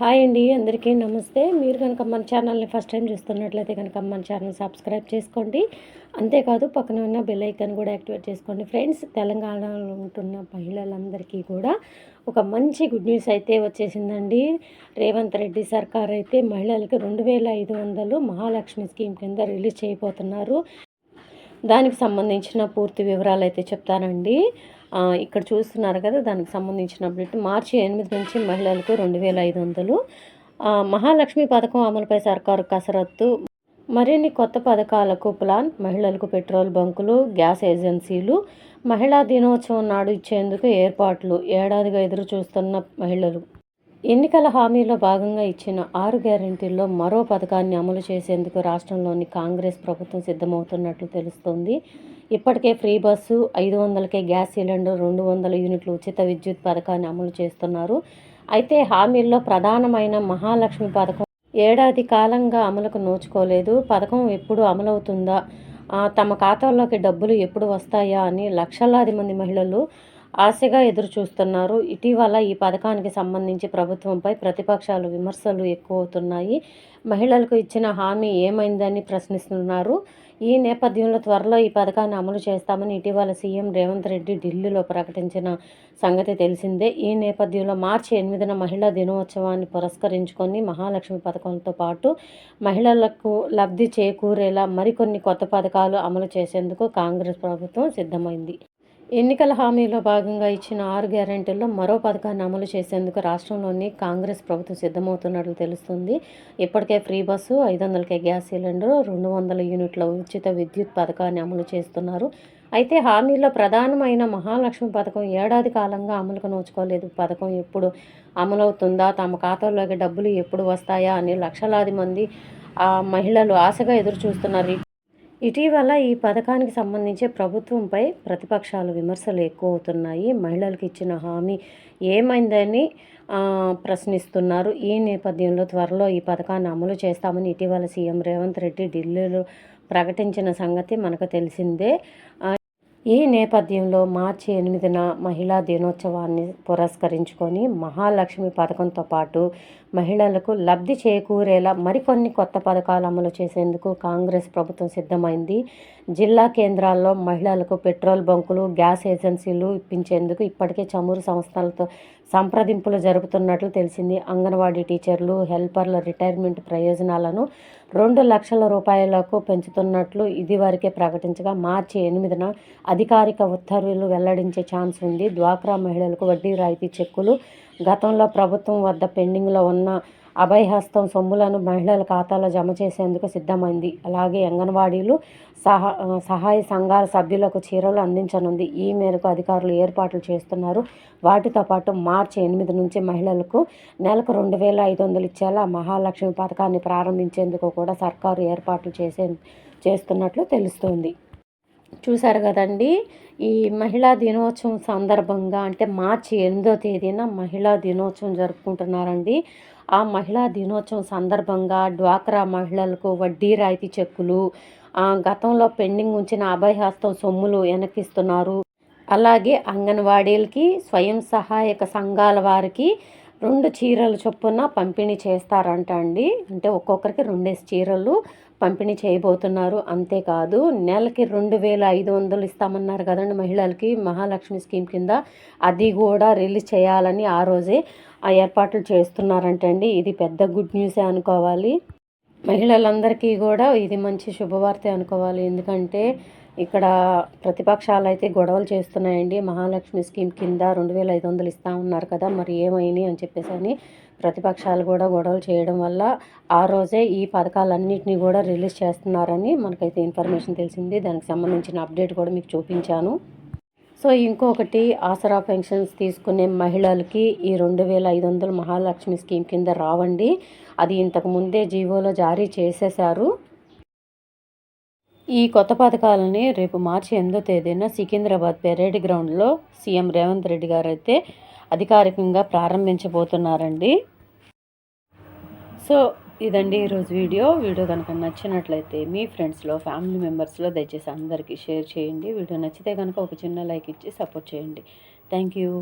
Hi అండి, అందరికీ నమస్తే. మీరు కనుక మన ఛానల్ని ఫస్ట్ టైం చూస్తున్నట్లయితే కనుక మన ఛానల్ సబ్స్క్రైబ్ చేసుకోండి. అంతేకాదు పక్కన ఉన్న బెల్ ఐకాన్ కూడా యాక్టివేట్ చేసుకోండి. ఫ్రెండ్స్, తెలంగాణలో ఉంటున్న మహిళలందరికీ కూడా ఒక మంచి గుడ్ న్యూస్ అయితే వచ్చేసిందండి. రేవంత్ రెడ్డి సర్కార్ అయితే మహిళలకు 2500 మహాలక్ష్మి స్కీమ్ కింద రిలీజ్ చేయబోతున్నారు. దానికి సంబంధించిన పూర్తి వివరాలు అయితే చెప్తానండి. ఇక్కడ చూస్తున్నారు కదా, దానికి సంబంధించిన అప్డేట్. మార్చి 8 నుంచి మహిళలకు 2500. మహాలక్ష్మి పథకం అమలుపై సర్కారు కసరత్తు. మరిన్ని కొత్త పథకాలకు ప్లాన్. మహిళలకు పెట్రోల్ బంకులు, గ్యాస్ ఏజెన్సీలు. మహిళా దినోత్సవం నాడు ఇచ్చేందుకు ఏర్పాట్లు. ఏడాదిగా ఎదురు చూస్తున్న మహిళలు. ఎన్నికల హామీలో భాగంగా ఇచ్చిన 6 గ్యారెంటీల్లో మరో పథకాన్ని అమలు చేసేందుకు రాష్ట్రంలోని కాంగ్రెస్ ప్రభుత్వం సిద్ధమవుతున్నట్లు తెలుస్తోంది. ఇప్పటికే ఫ్రీ బస్సు, 500కే గ్యాస్ సిలిండర్, 200 యూనిట్లు ఉచిత విద్యుత్ పథకాన్ని అమలు చేస్తున్నారు. అయితే హామీల్లో ప్రధానమైన మహాలక్ష్మి పథకం ఏడాది కాలంగా అమలుకు నోచుకోలేదు. పథకం ఎప్పుడు అమలవుతుందా, తమ ఖాతాల్లోకి డబ్బులు ఎప్పుడు వస్తాయా అని లక్షలాది మంది మహిళలు ఆశగా ఎదురు చూస్తున్నారు. ఇటీవల ఈ పథకానికి సంబంధించి ప్రభుత్వంపై ప్రతిపక్షాలు విమర్శలు ఎక్కువవుతున్నాయి. మహిళలకు ఇచ్చిన హామీ ఏమైందని ప్రశ్నిస్తున్నారు. ఈ నేపథ్యంలో త్వరలో ఈ పథకాన్ని అమలు చేస్తామని ఇటీవల సీఎం రేవంత్ రెడ్డి ఢిల్లీలో ప్రకటించిన సంగతి తెలిసిందే. ఈ నేపథ్యంలో మార్చి 8న మహిళా దినోత్సవాన్ని పురస్కరించుకొని మహాలక్ష్మి పథకంతో పాటు మహిళలకు లబ్ధి చేకూరేలా మరికొన్ని కొత్త పథకాలు అమలు చేసేందుకు కాంగ్రెస్ ప్రభుత్వం సిద్ధమైంది. ఎన్నికల హామీలో భాగంగా ఇచ్చిన 6 గ్యారెంటీల్లో మరో పథకాన్ని అమలు చేసేందుకు రాష్ట్రంలోని కాంగ్రెస్ ప్రభుత్వం సిద్ధమవుతున్నట్లు తెలుస్తుంది. ఇప్పటికే ఫ్రీ బస్సు, 500కే గ్యాస్ సిలిండర్, 200 యూనిట్ల ఉచిత విద్యుత్ పథకాన్ని అమలు చేస్తున్నారు. అయితే హామీలో ప్రధానమైన మహాలక్ష్మి పథకం ఏడాది కాలంగా అమలుకు నోచుకోలేదు. పథకం ఎప్పుడు అమలవుతుందా, తమ ఖాతాల్లోకి డబ్బులు ఎప్పుడు వస్తాయా అని లక్షలాది మంది మహిళలు ఆశగా ఎదురు చూస్తున్నారు. ఇటీవల ఈ పథకానికి సంబంధించి ప్రభుత్వంపై ప్రతిపక్షాలు విమర్శలు ఎక్కువ అవుతున్నాయి. మహిళలకు ఇచ్చిన హామీ ఏమైందని ప్రశ్నిస్తున్నారు. ఈ నేపథ్యంలో త్వరలో ఈ పథకాన్ని అమలు చేస్తామని ఇటీవల సీఎం రేవంత్ రెడ్డి ఢిల్లీలో ప్రకటించిన సంగతి మనకు తెలిసిందే. ఈ నేపథ్యంలో మార్చి 8న మహిళా దినోత్సవాన్ని పురస్కరించుకొని మహాలక్ష్మి పథకంతో పాటు మహిళలకు లబ్ధి చేకూరేలా మరికొన్ని కొత్త పథకాలు అమలు చేసేందుకు కాంగ్రెస్ ప్రభుత్వం సిద్ధమైంది. జిల్లా కేంద్రాల్లో మహిళలకు పెట్రోల్ బంకులు, గ్యాస్ ఏజెన్సీలు ఇప్పించేందుకు ఇప్పటికే చమురు సంస్థలతో సంప్రదింపులు జరుపుతున్నట్లు తెలిసింది. అంగన్వాడీ టీచర్లు, హెల్పర్ల రిటైర్మెంట్ ప్రయోజనాలను 2 లక్షల రూపాయలకు పెంచుతున్నట్లు ఇదివరకే ప్రకటించగా మార్చి 8న అధికారిక ఉత్తర్వులు వెల్లడించే ఛాన్స్ ఉంది. డ్వాక్రా మహిళలకు వడ్డీ రాయితీ చెక్కులు. గతంలో ప్రభుత్వం వద్ద పెండింగ్లో ఉన్న అభయహస్తం సొమ్ములను మహిళల ఖాతాలో జమ చేసేందుకు సిద్ధమైంది. అలాగే అంగన్వాడీలు, సహాయ సంఘాల సభ్యులకు చీరలు అందించనుంది. ఈ మేరకు అధికారులు ఏర్పాట్లు చేస్తున్నారు. వాటితో పాటు మార్చి 8 నుంచి మహిళలకు నెలకు 2500 ఇచ్చేలా మహాలక్ష్మి పథకాన్ని ప్రారంభించేందుకు కూడా సర్కారు ఏర్పాట్లు చేస్తున్నట్లు తెలుస్తోంది. చూశారు కదండి, ఈ మహిళా దినోత్సవం సందర్భంగా అంటే మార్చి 8వ తేదీన మహిళా దినోత్సవం జరుపుకుంటున్నారండి. ఆ మహిళా దినోత్సవం సందర్భంగా డ్వాక్రా మహిళలకు వడ్డీ రాయితీ చెక్కులు, గతంలో పెండింగ్ ఉంచిన అభయహస్తం సొమ్ములు వెనక్కిస్తున్నారు. అలాగే అంగన్వాడీలకి, స్వయం సహాయక సంఘాల వారికి 2 చీరలు చొప్పున పంపిణీ చేస్తారంట అండి. అంటే ఒక్కొక్కరికి 2 చీరలు పంపిణీ చేయబోతున్నారు. అంతేకాదు నెలకి 2500 ఇస్తామన్నారు కదండి మహిళలకి మహాలక్ష్మి స్కీమ్ కింద. అది కూడా రిలీజ్ చేయాలని ఆ రోజే ఏర్పాట్లు చేస్తున్నారంటండి. ఇది పెద్ద గుడ్ న్యూసే అనుకోవాలి. మహిళలందరికీ కూడా ఇది మంచి శుభవార్తే అనుకోవాలి. ఎందుకంటే ఇక్కడ ప్రతిపక్షాలు అయితే గొడవలు చేస్తున్నాయండి. మహాలక్ష్మి స్కీమ్ కింద 2500 ఇస్తా ఉన్నారు కదా, మరి ఏమైనాయి అని చెప్పేసి అని ప్రతిపక్షాలు కూడా గొడవలు చేయడం వల్ల ఆ రోజే ఈ పథకాలన్నింటినీ కూడా రిలీజ్ చేస్తున్నారని మనకైతే ఇన్ఫర్మేషన్ తెలిసింది. దానికి సంబంధించిన అప్డేట్ కూడా మీకు చూపించాను. సో ఇంకొకటి, ఆసరా పెన్షన్స్ తీసుకునే మహిళలకి ఈ 2500 మహాలక్ష్మి స్కీమ్ కింద రావండి. అది ఇంతకు ముందే జీవోలో జారీ చేసేశారు. ఈ కొత్త పథకాలని రేపు మార్చి 8వ తేదీన సికింద్రాబాద్ పెరేడ్ గ్రౌండ్లో సీఎం రేవంత్ రెడ్డి గారు అయితే అధికారికంగా ప్రారంభించబోతున్నారండి. సో ఇదండి ఈరోజు వీడియో కనుక నచ్చినట్లయితే మీ ఫ్రెండ్స్లో, ఫ్యామిలీ మెంబర్స్లో దయచేసి అందరికీ షేర్ చేయండి. వీడియో నచ్చితే కనుక ఒక చిన్న లైక్ ఇచ్చి సపోర్ట్ చేయండి. Thank you.